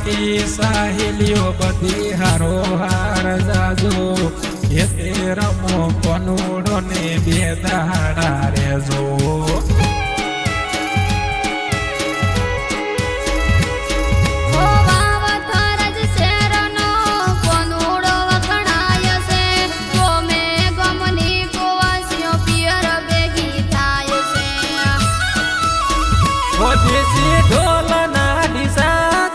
બાકી સાહેલીઓ બધી હારો હાર જાજો એ તે રમો કોનુડો ને બે દાડા રેજો દેશી ઢોલ ના ડીસા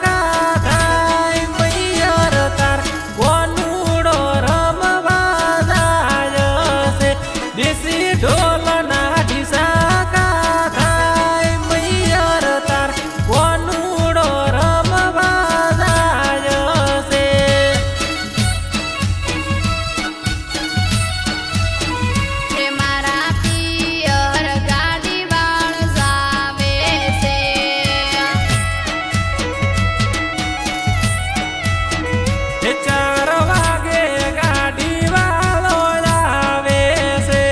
થાય મૈયર તાર કોનુડો રમવા જાય છે દેશી ઢોલ ના ડીસા થાય મૈયર તાર કોનુડો રમવા જાય છે મારા પિયર ગાડી વાળ જાવે ચાર વાગે ગાડી વાળો આવે છે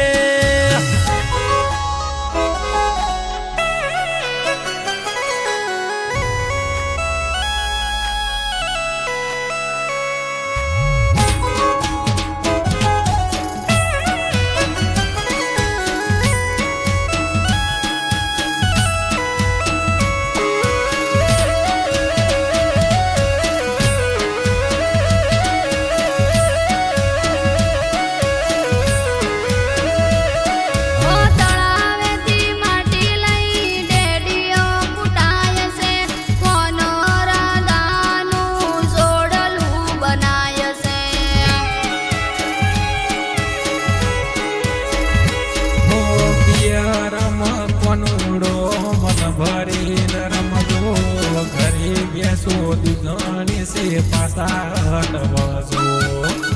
ભરી રમજો ઘરે બેસો દૂધણી સે પાસા હટવજો